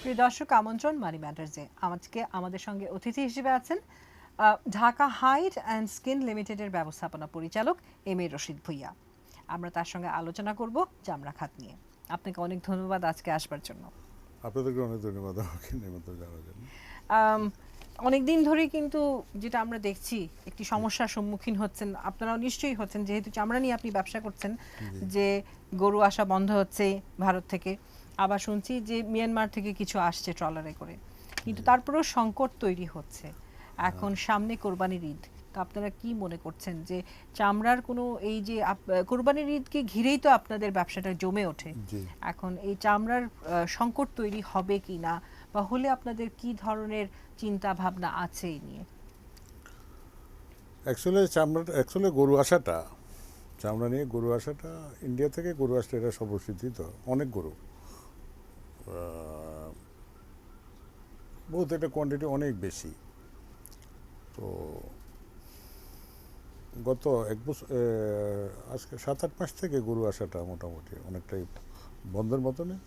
প্রিয় দর্শক, আমন্ত্রণ মানি ম্যাটার্সে। আজকে আমাদের সঙ্গে অতিথি হিসেবে আছেন ঢাকা হাইড অ্যান্ড স্কিন লিমিটেডের ব্যবস্থাপনা পরিচালক এম এ রশিদ ভূঁইয়া। আমরা তার সঙ্গে আলোচনা করব চামড়া খাত নিয়ে। আপনাকে অনেক ধন্যবাদ আজকে আসবার জন্য। আপনাদেরকে অনেক ধন্যবাদ আমাকে নিমন্ত্রণ জানার জন্য। অনেক দিন ধরেই কিন্তু যেটা আমরা দেখছি একটি সমস্যার সম্মুখীন হচ্ছেন, আপনারাও নিশ্চয়ই হচ্ছেন, যেহেতু চামড়া নিয়ে আপনি ব্যবসা করছেন, যে গরু আসা বন্ধ হচ্ছে ভারত থেকে। আবার শুনছি যে মিয়ানমার থেকে কিছু আসছে ট্রলারে করে, কিন্তু তারপরেও সংকট তৈরি হচ্ছে। এখন সামনে কোরবানির ঈদ, তো আপনারা কি মনে করছেন যে চামড়ার কোনো এই যে কোরবানির ঈদকে ঘিরেই তো আপনাদের ব্যবসাটা জমে ওঠে, এখন এই চামড়ার সংকট তৈরি হবে কি না, বা হলে আপনাদের কি ধরনের চিন্তা ভাবনা আছে এই নিয়ে? অ্যাকচুয়ালি গরু আসাটা, চামড়া নিয়ে গরু আসাটা, ইন্ডিয়া থেকে গরু আসলে এটা সর্বস্বীকৃত। অনেক গরু, বহুত, একটা কোয়ান্টিটি অনেক বেশি। তো গত এক বছর, আজকে 7-8 মাস থেকে গরু আসাটা মোটামুটি অনেকটাই বন্ধের মতনই।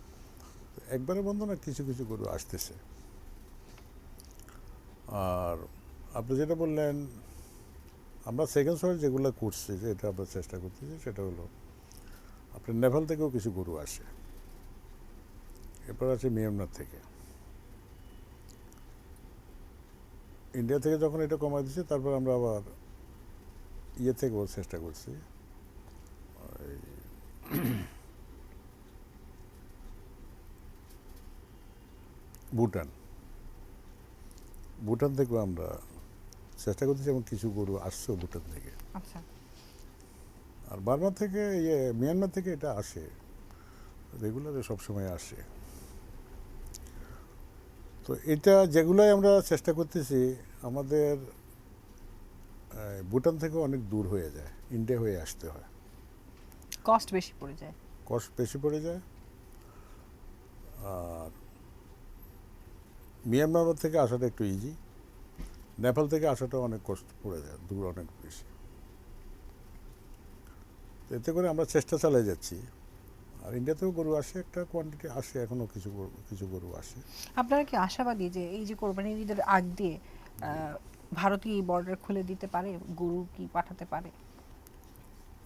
একবারে বন্ধ না, কিছু কিছু গরু আসতেছে। আর আপনি যেটা বললেন, আমরা সেকেন্ড সোয়ার যেগুলো করছি, যেটা আমরা চেষ্টা করতেছি, সেটা হলো আপনার নেপাল থেকেও কিছু গরু আসে, এরপর আছে মিয়ানমার থেকে। ইন্ডিয়া থেকে যখন এটা কমাই দিচ্ছে, তারপর আমরা আবার ইয়ে থেকেও চেষ্টা করছি, ভুটান থেকেও আমরা চেষ্টা করতেছি, এবং কিছু গরু আসছে ভুটান থেকে। আচ্ছা, আর বার্মা থেকে, মিয়ানমার থেকে এটা আসে, রেগুলারে সবসময় আসে। তো এটা যেগুলোই আমরা চেষ্টা করতেছি, আমাদের ভুটান থেকে অনেক দূর হয়ে যায়, ইন্ডিয়া হয়ে আসতে হয়, কস্ট বেশি পড়ে যায়। কষ্ট বেশি পড়ে যায়। আর মিয়ানমার থেকে আসাটা একটু ইজি, নেপাল থেকে আসাটা অনেক কষ্ট পড়ে যায়, দূর অনেক বেশি। এতে করে আমরা চেষ্টা চালিয়ে যাচ্ছি। আর ইন্ডিয়াতেও গরু আসে, একটা কোয়ান্টিটি আসে, এখনও কিছু গরু আসে। আপনারা কি আশাবাদী যে এই যে কোরবানির ঈদের আগ দিয়ে ভারতীয় বর্ডার খুলে দিতে পারে, গরু কি পাঠাতে পারে?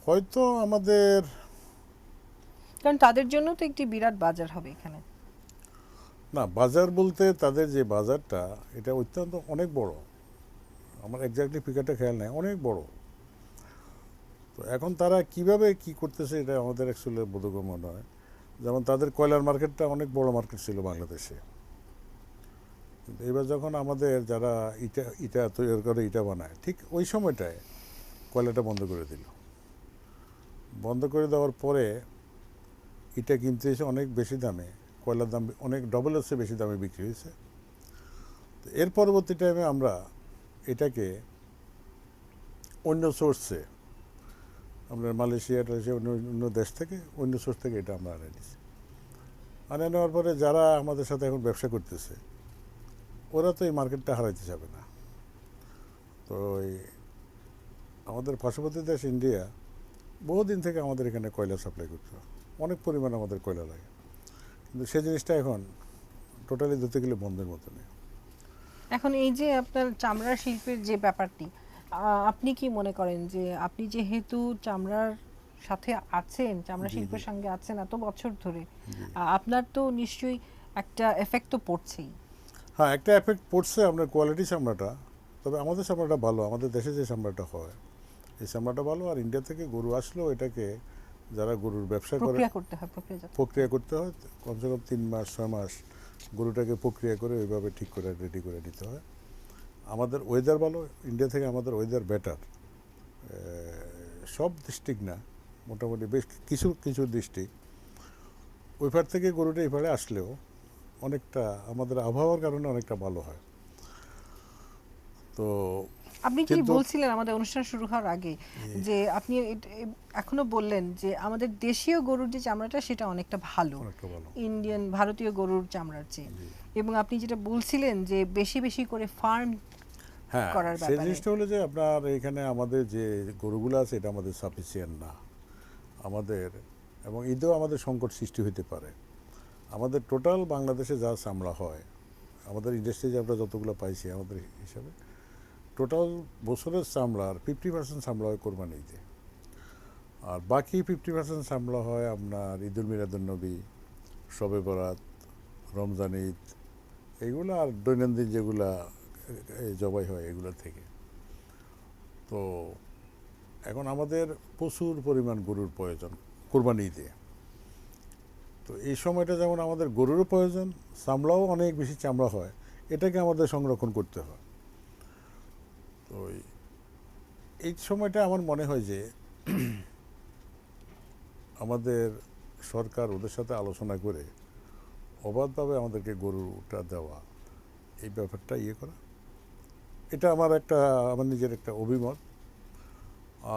হয়তো আমাদের, কারণ তাদের জন্য তো একটি বিরাট বাজার হবে এখানে। না, বাজার বলতে তাদের যে বাজারটা, এটা অত্যন্ত অনেক বড়। আমার এক্স্যাক্টলি ফিগারটা খেয়াল নেই, অনেক বড়। তো এখন তারা কিভাবে কি করতেছে, এটা আমাদের অ্যাকচুয়ালি বোধগম্য নয়। যেমন তাদের কয়লার মার্কেটটা অনেক বড় মার্কেট ছিল বাংলাদেশে, কিন্তু এবার যখন আমাদের যারা ইটা ইটা তৈরি করে, ইটা বানায়, ঠিক ওই সময়টায় কয়লাটা বন্ধ করে দিল। বন্ধ করে দেওয়ার পরে ইটা কিনতে এসে অনেক বেশি দামে, কয়লার দাম অনেক ডবলের চেয়ে বেশি দামে বিক্রি হয়েছে। তো এর পরবর্তী টাইমে আমরা এটাকে অন্য সোর্সে, আমরা মালয়েশিয়া অন্য দেশ থেকে, অন্য সোর্স থেকে এটা আমরা আনে নিছি। আনে নেওয়ার পরে যারা আমাদের সাথে এখন ব্যবসা করতেছে, ওরা তো এই মার্কেটটা হারাইতে যাবে না। তো আমাদের পার্শ্ববর্তী দেশ ইন্ডিয়া বহুদিন থেকে আমাদের এখানে কয়লা সাপ্লাই করতো, অনেক পরিমাণ আমাদের কয়লা লাগে, কিন্তু সেই জিনিসটা এখন টোটালি ধরতে গেলে বন্ধের মতো নেই। এখন এই যে আপনার চামড়া শিল্পের যে ব্যাপারটি, আপনি কি মনে করেন যে আপনি যেহেতু চামড়ার সাথে আছেন, চামড়া শিল্পের সঙ্গে আছেন এত বছর ধরে, আপনার তো নিশ্চয়ই একটা এফেক্ট তো পড়ছেই। হ্যাঁ, একটা এফেক্ট পড়ছে আপনার কোয়ালিটি চামড়াটা। তবে আমাদের চামড়াটা ভালো, আমাদের দেশে যে চামড়াটা হয় এই চামড়াটা ভালো। আর ইন্ডিয়া থেকে গরু আসলেও এটাকে যারা গরুর ব্যবসা করে, প্রক্রিয়া করতে হয়, প্রক্রিয়া করতে হয়, কমসে কম 3 মাস 6 মাস গরুটাকে প্রক্রিয়া করে ওইভাবে ঠিক করে রেডি করে নিতে হয়। আমাদের ওয়েদার ভালো, ইন্ডিয়া থেকে আমাদের ওয়েদার বেটার। সব ডিস্ট্রিক্ট না, মোটামুটি বেশ কিছু কিছু ডিস্ট্রিক্ট, ওই পার থেকে গরুটা এই পারে আসলেও অনেকটা আমাদের আবহাওয়ার কারণে অনেকটা ভালো হয়। তো আপনি কি বলছিলেন আমাদের অনুষ্ঠান শুরু হওয়ার আগে, যে আপনি এখনো বললেন যে আমাদের দেশীয় গরুর যে চামড়াটা সেটা অনেকটা ভালো ইন্ডিয়ান ভারতীয় গরুর চামড়ার চেয়ে, এবং আপনি যেটা বলছিলেন যে বেশি বেশি করে ফার্ম করার ব্যাপারে। সেই জিনিসটা হলো যে আপনার এখানে আমাদের যে গরুগুলো আছে এটা আমাদের সাফিসিয়েন্ট না আমাদের, এবং ঈদেও আমাদের সংকট সৃষ্টি হতে পারে। আমাদের টোটাল বাংলাদেশে যা চামড়া হয়, আমাদের ইন্ডাস্ট্রিতে আমরা যতগুলো পাইছি আমাদের হিসাবে, টোটাল বছরের চামড়ার 50% চামড়া হয় কোরবানিতে, আর বাকি 50% চামড়া হয় আপনার ঈদুল মিলাদুন্নবী, শবে বরাত, রমজান ঈদ, এইগুলো আর দৈনন্দিন যেগুলা জবাই হয় এগুলো থেকে। তো এখন আমাদের প্রচুর পরিমাণ গরুর প্রয়োজন কোরবানি ঈদে। তো এই সময়টা যেমন আমাদের গরুরও প্রয়োজন, চামড়াও অনেক বেশি চামড়া হয়, এটাকে আমাদের সংরক্ষণ করতে হয়। তো এই সময়টা আমার মনে হয় যে আমাদের সরকার ওদের সাথে আলোচনা করে অবাধভাবে আমাদেরকে গরুটা দেওয়া, এই ব্যাপারটা করা, এটা আমার নিজের একটা অভিমত।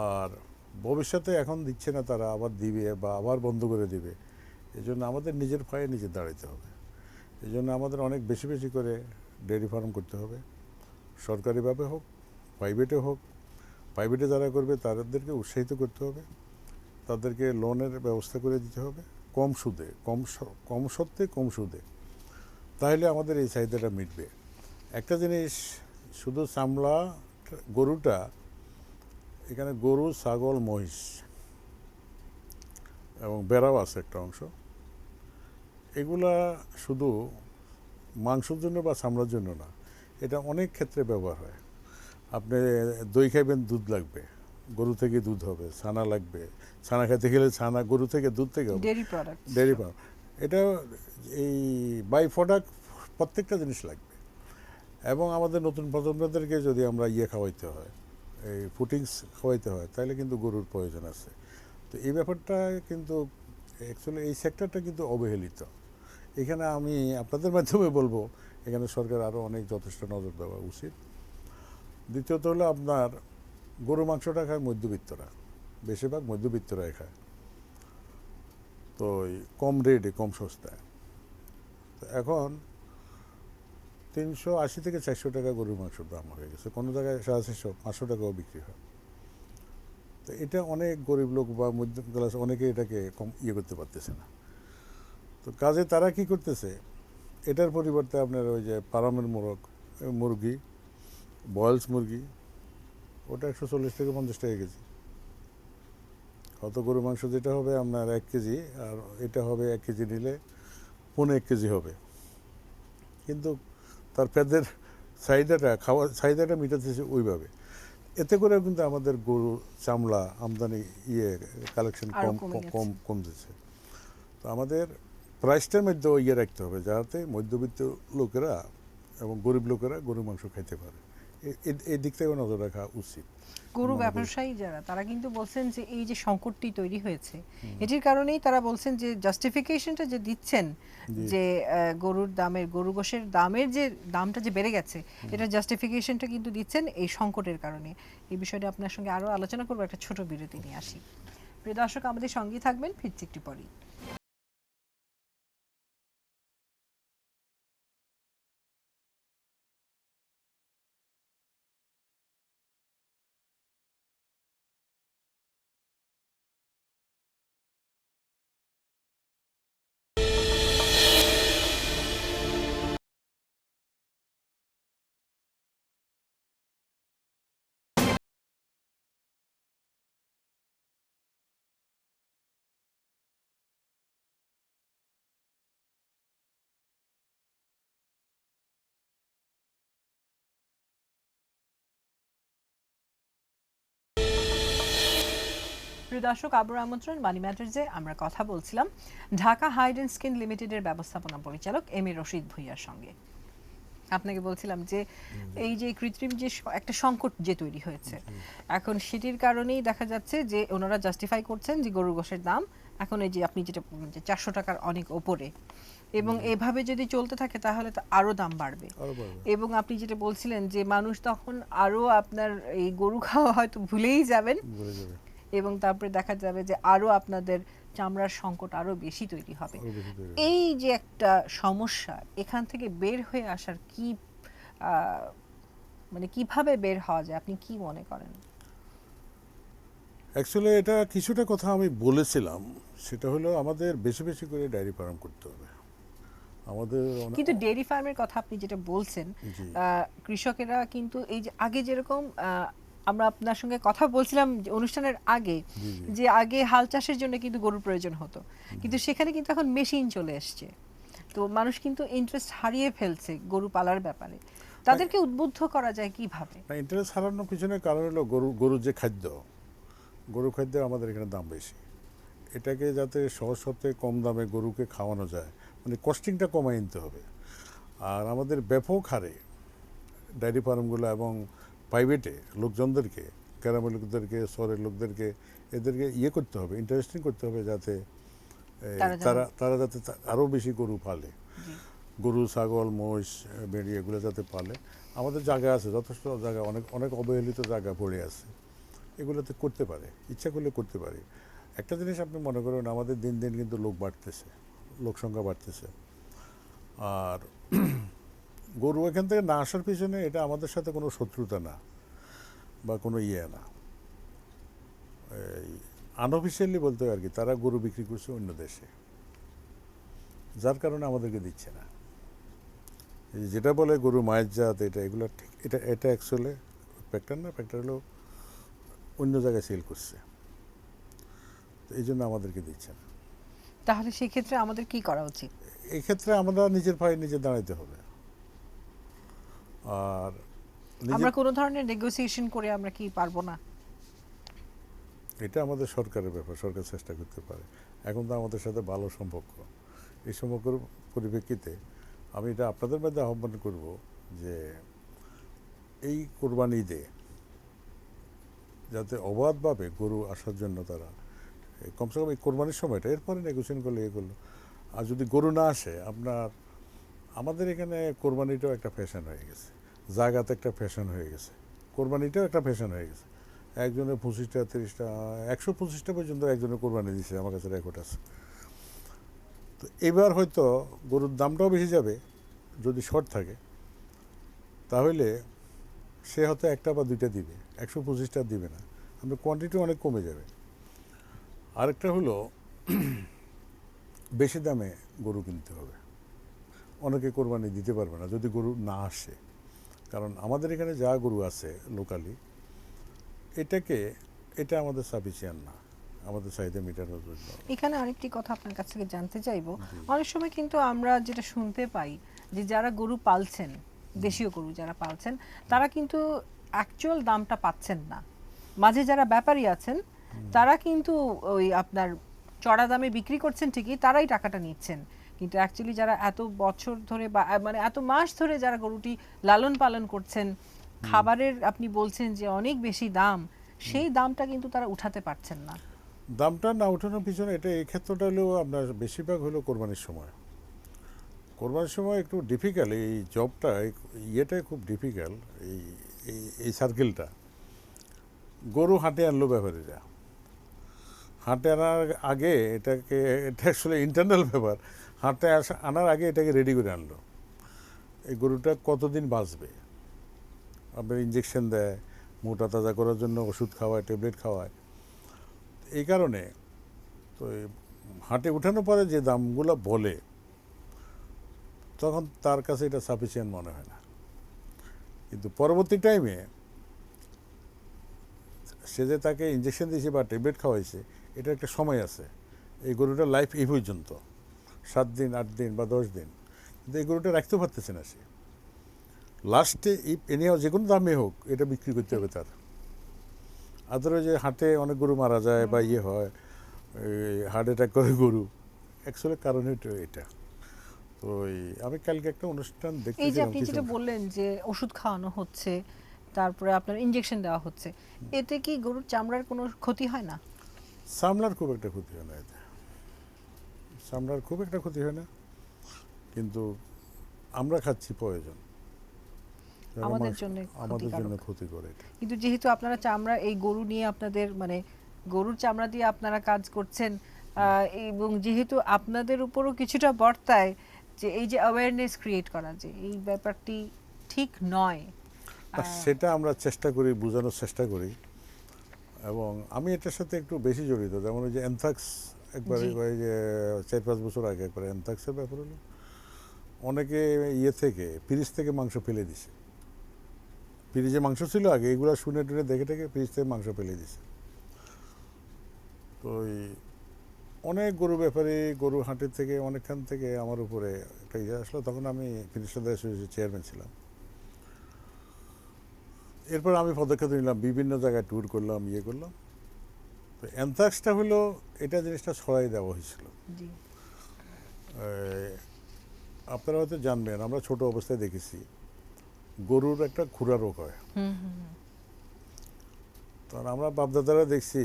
আর ভবিষ্যতে এখন দিচ্ছে না, তারা আবার দিবে বা আবার বন্ধ করে দিবে, এই জন্য আমাদের নিজের পায়ে নিজে দাঁড়াতে হবে। এই জন্য আমাদের অনেক বেশি বেশি করে ডেয়ারি ফার্ম করতে হবে, সরকারিভাবে হোক, প্রাইভেটে হোক। প্রাইভেটে যারা করবে তাদেরকে উৎসাহিত করতে হবে, তাদেরকে লোনের ব্যবস্থা করে দিতে হবে, কম সুদে, কম সত্ত্বে কম সুদে, তাহলে আমাদের এই চাহিদাটা মিটবে। একটা জিনিস, শুধু চামড়া গরুটা, এখানে গরু, ছাগল, মহিষ এবং বেড়াও আছে একটা অংশ, এগুলা শুধু মাংসের জন্য বা চামড়ার জন্য না, এটা অনেক ক্ষেত্রে ব্যবহার হয়। আপনি দই খাইবেন, দুধ লাগবে, গরু থেকে দুধ হবে, ছানা লাগবে, ছানা খেতে গেলে ছানা গরু থেকে দুধ থেকে হবে, ডেয়ারি প্রোডাক্ট। ডেয়ারি ফার্ম, এটা এই বাই প্রোডাক্ট প্রত্যেকটা জিনিস লাগবে। এবং আমাদের নতুন প্রজন্মদেরকে যদি আমরা খাওয়াইতে হয়, এই ফুটিংস খাওয়াইতে হয়, তাহলে কিন্তু গরুর প্রয়োজন আছে। তো এই ব্যাপারটা কিন্তু অ্যাকচুয়ালি এই সেক্টরটা কিন্তু অবহেলিত। এখানে আমি আপনাদের মাধ্যমে বলবো, এখানে সরকার আরও অনেক যথেষ্ট নজর দেওয়া উচিত। দ্বিতীয়ত হলো আপনার গরু মাংসটা খায় মধ্যবিত্তরা, বেশিরভাগ মধ্যবিত্তরাই খায়, তো কম রেটে, কম সস্তায়। তো এখন 380 থেকে 400 টাকা গরুর মাংসের দাম হয়ে গেছে, কোনো জায়গায় 450, 500 টাকাও বিক্রি হয়। তো এটা অনেক গরিব লোক বা মধ্য ক্লাস অনেকে এটাকে কম করতে পারতেছে না। তো কাজে তারা কি করতেছে, এটার পরিবর্তে আপনার ওই যে ফার্মের মুরগি, বয়েলস মুরগি, ওটা 140 থেকে 50 টাকা কেজি। কত গরু মাংস যেটা হবে আপনার 1 কেজি, আর এটা হবে 1 কেজি নিলে 1.5 কেজি হবে, কিন্তু তার পেটের খাওয়ার চাহিদাটা মিটাতেছে ওইভাবে। এতে করে কিন্তু আমাদের গরু চামড়া আমদানি কালেকশন আরো কমে গেছে। কমতেছে। তো আমাদের প্রাইসটার মধ্যে রাখতে হবে, যাতে মধ্যবিত্ত লোকেরা এবং গরিব লোকেরা গরু মাংস খাইতে পারে। এই দিক থেকে নজর রাখা উচিত। গরু মনে করি। ব্যবসায়ী যারা, তারা কিন্তু বলছেন যে এই যে সংকটটি তৈরি হয়েছে, এটির কারণেই তারা বলছেন যে জাস্টিফিকেশনটা যে দিচ্ছেন, জি। যে গরুর দামের, গরু গোশের দামের যে দামটা যে বেড়ে গেছে, এটা জাস্টিফিকেশনটা কিন্তু দিচ্ছেন এই সংকটের কারণে। এই বিষয়টা আপনার সঙ্গে আরো আলোচনা করবো, একটা ছোট বিরতি নিয়ে আসি। প্রিয় দর্শক, আমাদের সঙ্গেই থাকবেন, ফিরছি একটু পরেই। প্রিয় দর্শক, আবার আমন্ত্রণ মানি ম্যাটার্সে। আমরা কথা বলছিলাম ঢাকা হাইড অ্যান্ড স্কিন লিমিটেডের ব্যবস্থাপনা পরিচালক এম.এ. রশিদ ভূঁইয়ার সঙ্গে। আপনাকে বলছিলাম যে এই যে কৃত্রিম যে একটা সংকট যে তৈরি হয়েছে, এখন সেটির কারণেই দেখা যাচ্ছে যে ওনারা জাস্টিফাই করছেন যে গরুর গোশের দাম এখন এই যে আপনি যেটা বললেন যে 400 টাকার অনেক ওপরে, এবং এভাবে যদি চলতে থাকে তাহলে তো আরো দাম বাড়বে। এবং আপনি যেটা বলছিলেন যে মানুষ তখন আরো আপনার এই গরু খাওয়া হয়তো ভুলেই যাবেন, এবং তারপরে দেখা যাবে যে আরো আপনাদের চামড়ার সংকট আরো বেশি তৈরি হবে। এই যে একটা সমস্যা, এখান থেকে বের হয়ে আসার কি মানে কিভাবে বের হওয়া যায়, আপনি কি মনে করেন? অ্যাকচুয়ালি এটা কিছুটা কথা আমি বলেছিলাম, সেটা হলো আমাদের বেশি বেশি করে ডায়েরি ফার্ম করতে হবে। আমাদের কিন্তু ডেয়ারি ফার্মের কথা আপনি যেটা বলছেন, জি কৃষকেরা কিন্তু এই যে আগে যেরকম আমরা আপনার সঙ্গে কথা বলছিলাম যে অনুষ্ঠানের আগে, জি জি যে আগে হাল চাষের জন্য কিন্তু গরুর প্রয়োজন হতো, কিন্তু সেখানে কিন্তু এখন মেশিন চলে এসছে। তো মানুষ কিন্তু ইন্টারেস্ট হারিয়ে ফেলছে গরু পালার ব্যাপারে। তাদেরকে উদ্বুদ্ধ করা যায় কিভাবে? না, ইন্টারেস্ট হারানোর পিছনে কারণ হলো গরুর যে খাদ্য, গরু খাদ্য আমাদের এখানে দাম বেশি। এটাকে যাতে সহজ শর্তে কম দামে গরুকে খাওয়ানো যায়, মানে কস্টিংটা কমায় নিতে হবে। আর আমাদের ব্যাপক হারে ডায়েরি ফার্মগুলো এবং প্রাইভেটে লোকজনদেরকে, গ্রামের লোকদেরকে, শহরের লোকদেরকে, এদেরকে ইয়ে করতে হবে, ইন্টারেস্টিং করতে হবে, যাতে তারা যাতে আরও বেশি গরু পালে, জি। গরু ছাগল মোষ বেড়ি এগুলো যাতে পালে। আমাদের জায়গা আছে, যথেষ্ট জায়গা, অনেক অনেক অবহেলিত জায়গা পড়ে আছে, এগুলোতে করতে পারে, ইচ্ছা করলে করতে পারে। একটা জিনিস আপনি মনে করেন, আমাদের দিন দিন কিন্তু লোক বাড়তেছে, লোক সংখ্যা বাড়তেছে। আর গরু এখান থেকে না আসার পিছনে এটা আমাদের সাথে কোনো শত্রুতা না বা কোনো ইয়ে না, এই আনঅফিসিয়ালি বলতে হয় আর কি, তারা গরু বিক্রি করছে অন্য দেশে, যার কারণে আমাদেরকে দিচ্ছে না। এই যেটা বলে গরু মায়ের জাত, এটা এগুলো ঠিক, এটা অ্যাকচুয়ালি ফ্যাক্টর না, ফ্যাক্টর হলো অন্য জায়গায় সেল করছে, তো এই জন্য আমাদেরকে দিচ্ছে না। তাহলে সেক্ষেত্রে আমাদের কি করা উচিত? এই ক্ষেত্রে আমরা নিজের পায়ে নিজে দাঁড়াইতে হবে। আর আমরা কোনো ধরনের নেগোসিয়েশন করে আমরা কি পারবো না? এটা আমাদের সরকারের ব্যাপার, সরকার চেষ্টা করতে পারে। এখন তো আমাদের সাথে ভালো সম্পর্ক, এই সম্পর্কের পরিপ্রেক্ষিতে আমি এটা আপনাদের মধ্যে আহ্বান করব যে এই কোরবানি ঈদে যাতে অবাধভাবে গরু আসার জন্য তারা কমসে কম এই কোরবানির সময়টা, এরপরে নেগোসিয়েশন করলে এ করলো। আর যদি গরু না আসে, আমাদের এখানে কোরবানিটাও একটা ফ্যাশন হয়ে গেছে, জায়গাতে একটা ফ্যাশন হয়ে গেছে, কোরবানিটাও একটা ফ্যাশন হয়ে গেছে। একজনের 25টা 30টা 125টা পর্যন্ত একজনের কোরবানি দিচ্ছে, আমার কাছে রেকর্ড আছে। তো এবার হয়তো গরুর দামটাও বেশি যাবে, যদি শর্ট থাকে, তাহলে সে হয়তো একটা বা দুইটা দিবে, 125টা দিবে না, আপনার কোয়ান্টিটি অনেক কমে যাবে। আরেকটা হলো বেশি দামে গরু কিনতে হবে, অনেকে কোরবানি দিতে পারবে না যদি গরু না আসে। কারণ আমাদের এখানে যা গরু আছে লোকালি, এটা আমাদের সাফিসিয়েন্ট না আমাদের চাহিদা মেটানোর জন্য। এখানে আরেকটি কথা আপনার কাছ থেকে জানতে চাইবো, অনেক সময় কিন্তু আমরা যেটা শুনতে পাই যে যারা গরু পালছেন, দেশীয় গরু যারা পালছেন, তারা কিন্তু অ্যাকচুয়াল দামটা পাচ্ছেন না। মাঝে যারা ব্যাপারী আছেন তারা কিন্তু ওই আপনার চড়া দামে বিক্রি করছেন ঠিকই, তারাই টাকাটা নিচ্ছেন, কিন্তু অ্যাকচুয়ালি যারা এত বছর ধরে বা মানে এত মাস ধরে যারা গরুটি লালন পালন করছেন, খাবারের আপনি বলছেন যে অনেক বেশি দাম, সেই দামটা কিন্তু তারা উঠাতে পারছেন না। দামটা না ওঠানোর পিছনে এটা এই ক্ষেত্রটা হলেও আপনার বেশিরভাগ হলো কোরবানির সময়। কোরবানির সময় একটু ডিফিকাল্ট এই জবটা, ইয়েটা খুব ডিফিকাল্ট, এই এই এই সার্কেলটা। গরু হাটে আনলো ব্যাপারীরা, হাটে আনার আগে এটা আসলে ইন্টারনাল ব্যাপার, হাটে আনার আগে এটাকে রেডি করে আনলো। এই গরুটা কতদিন বাঁচবে, আপনার ইঞ্জেকশন দেয়, মোটা তাজা করার জন্য ওষুধ খাওয়ায়, ট্যাবলেট খাওয়ায়। এই কারণে তো হাটে উঠানোর পরে যে দামগুলো বলে, তখন তার কাছে এটা সাফিসিয়েন্ট মনে হয় না। কিন্তু পরবর্তী টাইমে সে যে তাকে ইঞ্জেকশন দিয়েছে বা ট্যাবলেট খাওয়াইছে, এটা একটা সময় আছে। এই গরুটার লাইফ এই পর্যন্ত 7 দিন 8 দিন বা 10 দিন, কিন্তু এই গরুটা রাখতেও পারতেছে না সে। লাস্টে এনেও যে কোনো দামে হোক এটা বিক্রি করতে হবে তার। আদারওয়াইজ যে হাটে অনেক গরু মারা যায় বা ইয়ে হয়, হার্ট অ্যাটাক করে গরু, অ্যাকচুয়ালি কারণ এটা। তো আমি কালকে একটা অনুষ্ঠান এই যে দেখতেছিলাম, আপনি যেটা বললেন যে ওষুধ খাওয়ানো হচ্ছে, তারপরে আপনার ইনজেকশন দেওয়া হচ্ছে, এতে কি গরুর চামড়ার কোনো ক্ষতি হয় না? চামড়ার খুব একটা ক্ষতি হয় না এতে, চামড়ার খুব একটা ক্ষতি হয় না, কিন্তু আমরা খাচ্ছি প্রয়োজন, আমাদের জন্য আমাদের জন্য ক্ষতিকারক। ক্ষতি করে এটা। কিন্তু যেহেতু আপনারা চামড়া, এই গরু নিয়ে আপনাদের মানে গরুর চামড়া দিয়ে আপনারা কাজ করছেন, এবং যেহেতু আপনাদের উপরও কিছুটা বর্তায় যে এই যে অ্যাওয়ারনেস ক্রিয়েট করা যে এই ব্যাপারটি ঠিক নয়, সেটা আমরা চেষ্টা করি, বোঝানোর চেষ্টা করি। এবং আমি এটার সাথে একটু বেশি জড়িত, যেমন ওই যে অ্যানথ্রাক্স একবার জি। ওই যে 4-5 বছর আগে একবার অ্যানথ্রাক্সের ব্যাপার হলো, অনেকে ইয়ে থেকে ফ্রিজ থেকে মাংস ফেলে দিছে, ফ্রিজে মাংস ছিল আগে, এগুলো শুনে টুনে দেখে টেকে ফ্রিজ থেকে মাংস ফেলে দিছে। তো এই অনেক গরু ব্যাপারী, গরু হাটের থেকে অনেকখান থেকে আমার উপরে একটা ইয়ে আসলো, তখন আমি ফিনিশার অ্যাসোসিয়েশনের চেয়ারম্যান ছিলাম। এরপর আমি পদক্ষেপ নিলাম, বিভিন্ন জায়গায় ট্যুর করলাম, ইয়ে করলাম। তো অ্যানথ্রাক্সটা হলো, এটা জিনিসটা ছড়াই দেওয়া হয়েছিল। জি আপনারা হয়তো জানবেন, আমরা ছোট অবস্থায় দেখেছি গরুর একটা খুরা রোগ হয়। তখন আমরা বাপদাদারা দেখছি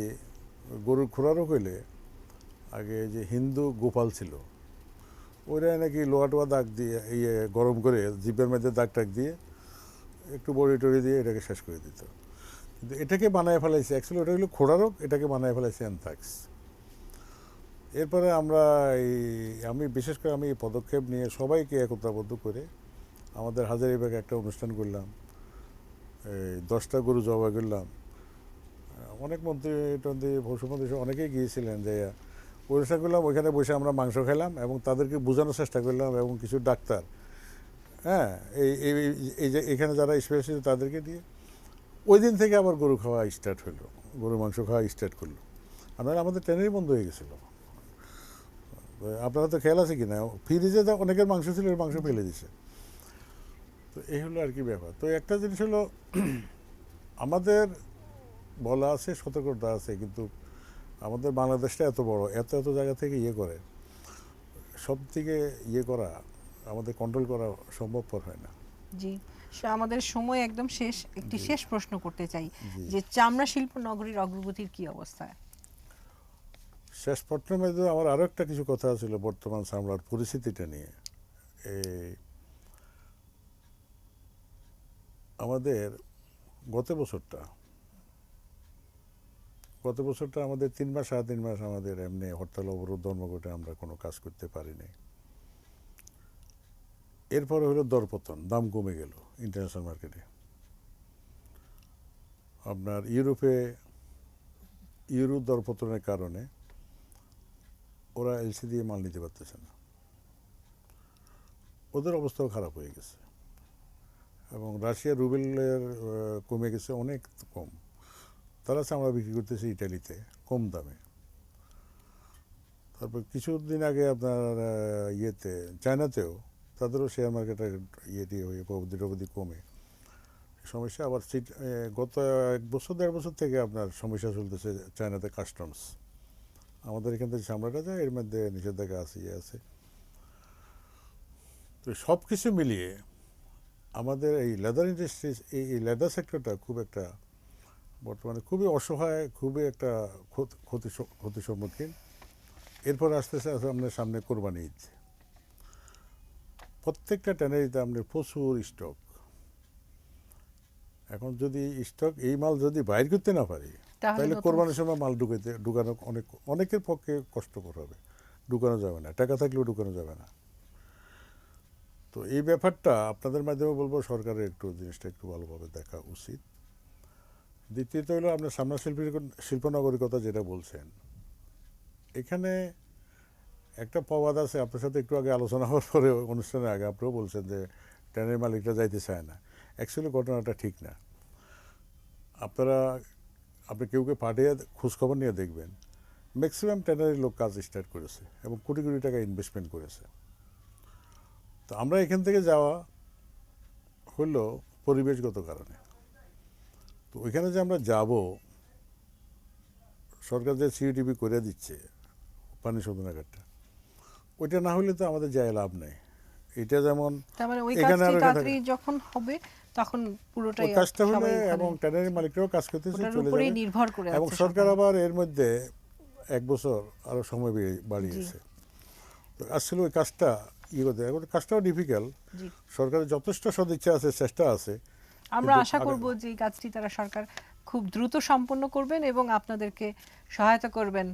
গরুর খুরা রোগ হইলে আগে যে হিন্দু গোপাল ছিল, ওইরা নাকি লোহা টোয়া দাগ দিয়ে ইয়ে গরম করে জিভের মধ্যে দাগ টাগ দিয়ে একটু বড়ি টড়ি দিয়ে এটাকে শেষ করে দিত। কিন্তু এটাকে বানায় ফেলাইছে, অ্যাকচুয়ালি ওটা হলো খোড়া রোগ, এটাকে বানায় ফেলাইছে অ্যানথ্রাক্স। এরপরে আমি বিশেষ করে আমি এই পদক্ষেপ নিয়ে সবাইকে একত্রাবদ্ধ করে আমাদের হাজারীবাগে একটা অনুষ্ঠান করলাম, এই 10টা গরু জবাই করলাম। অনেক মন্ত্রী টন্ত্রী ভৌসমন্ত্রী অনেকেই গিয়েছিলেন, যে অনুষ্ঠান করলাম, ওইখানে বসে আমরা মাংস খেলাম এবং তাদেরকে বোঝানোর চেষ্টা করলাম, এবং কিছু ডাক্তার, হ্যাঁ, এই এই এই যে এখানে যারা স্পেশালিস্ট তাদেরকে দিয়ে ওই দিন থেকে আবার গরু খাওয়া স্টার্ট হলো, গরু মাংস খাওয়া স্টার্ট করলো। আপনারা আমাদের ট্রেনেরই বন্ধ হয়ে গেছিলো। আপনারা তো খেয়াল আছে কি না, ফ্রিজে যা অনেকের মাংস ছিল, ওই মাংস ফেলে দিছে। তো এই হলো আর কি ব্যাপার। তো একটা জিনিস হলো, আমাদের বলা আছে, সতর্কতা আছে, কিন্তু আমাদের বাংলাদেশটা এত বড়, এত এত জায়গা থেকে ইয়ে করে, সব থেকে ইয়ে করা, আমাদের কন্ট্রোল করা সম্ভবপর হয় না। জি আমাদের সময় একদম শেষ, একটি জি। শেষ প্রশ্ন করতে চাই জি। যে চামড়া শিল্প নগরীর অগ্রগতির কি অবস্থা? শেষ পত্রের মধ্যে আমার আরও একটা কিছু কথা ছিল বর্তমান চামড়ার পরিস্থিতিটা নিয়ে। এই আমাদের গত বছরটা আমাদের 3 মাস 3.5 মাস আমাদের এমনি হরতাল অবরোধ ধর্মঘটে আমরা কোনো কাজ করতে পারিনি। এরপরে হলো দরপতন, দাম কমে গেল ইন্টারন্যাশনাল মার্কেটে। আপনার ইউরো দরপতনের কারণে ওরা এলসি দিয়ে মাল নিতে পারতেছে না, ওদের অবস্থাও খারাপ হয়ে গেছে। এবং রাশিয়া রুবেলের কমে গেছে, অনেক কম। তারা চামড়া বিক্রি করতেছে ইটালিতে কম দামে। তারপর কিছুদিন আগে আপনার ইয়েতে চায়নাতেও তাদেরও শেয়ার মার্কেটের ইয়েটি হয়ে দ্রব্যদি কমে সমস্যা। আবার গত 1 বছর 1.5 বছর থেকে আপনার সমস্যা চলতেছে চায়নাতে কাস্টমস। আমাদের এখান থেকে চামড়াটা যায়, এর মধ্যে নিষেধাজ্ঞা আছে, ইয়ে আছে। তো সব কিছু মিলিয়ে আমাদের এই লেদার ইন্ডাস্ট্রিজ, এই লেদার সেক্টরটা খুব একটা বর্তমানে খুবই অসহায়, খুবই একটা ক্ষতির সম্মুখীন। এরপর আসতেছে আপনার সামনে কোরবানি ঈদ, প্রত্যেকটা ট্যানারিতে আপনার প্রচুর স্টক। এখন যদি স্টক এই মাল যদি বাইর করতে না পারি, তাহলে কোরবানির সময় মাল ঢুকানো অনেকের পক্ষে কষ্টকর হবে, ঢুকানো যাবে না, টাকা থাকলেও ঢুকানো যাবে না। তো এই ব্যাপারটা আপনাদের মাধ্যমে বলবো, সরকারের একটু জিনিসটা একটু ভালোভাবে দেখা উচিত। দ্বিতীয়ত হলো আপনার চামড়া শিল্পনগরীর কথা যেটা বলছেন, এখানে একটা প্রবাদ আছে, আপনার সাথে একটু আগে আলোচনা হওয়ার পরে অনুষ্ঠানের আগে আপনিও বলছেন যে ট্রেনের মালিকরা যাইতে চায় না। অ্যাকচুয়ালি ঘটনাটা ঠিক না। আপনি কেউ পাঠিয়ে খোঁজখবর নিয়ে দেখবেন, ম্যাক্সিমাম ট্রেনারি লোক কাজ স্টার্ট করেছে এবং কোটি কোটি টাকা ইনভেস্টমেন্ট করেছে। তো আমরা এখান থেকে যাওয়া হলো পরিবেশগত কারণে। তো ওইখানে যে আমরা যাব, সরকার যে সিইউটিপি করে দিচ্ছে পানি শোধনাগারটা, ওইটা না হলে তো আমাদের যায় লাভ নেই। এটা যেমন এখানে তাড়াতাড়ি যখন হবে তখন পুরোটাই কাজটা হলে, এবং ট্যানারি মালিকরাও কাজ করতেছে, চলে যাবে নির্ভর করে, এবং সরকার আবার এর মধ্যে 1 বছর আরো সময় বাড়িয়েছে। তো আসলে ওই কাজটা এখন কাজটাও ডিফিকাল্ট। সরকারের যথেষ্ট সদিচ্ছা আছে, চেষ্টা আছে। আমরা আশা করব যে এই কাজটি তারা সরকার খুব দ্রুত সম্পন্ন করবেন এবং আপনাদেরকে সহায়তা করবেন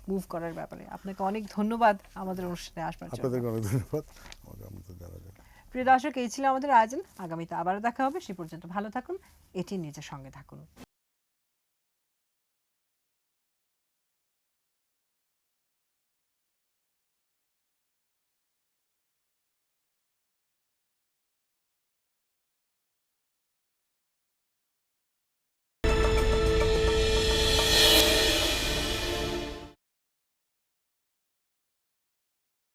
মুভ করার ব্যাপারে। আপনাকে অনেক ধন্যবাদ আমাদের অনুষ্ঠানে আসবার জন্য। আপনাদেরকে অনেক ধন্যবাদ আমাকে আমন্ত্রণ জানার জন্য। প্রিয় দর্শক, এই ছিল আমাদের আয়োজন। আগামীতে আবার দেখা হবে। সে পর্যন্ত ভালো থাকুন, এটি নিজের সঙ্গে থাকুন।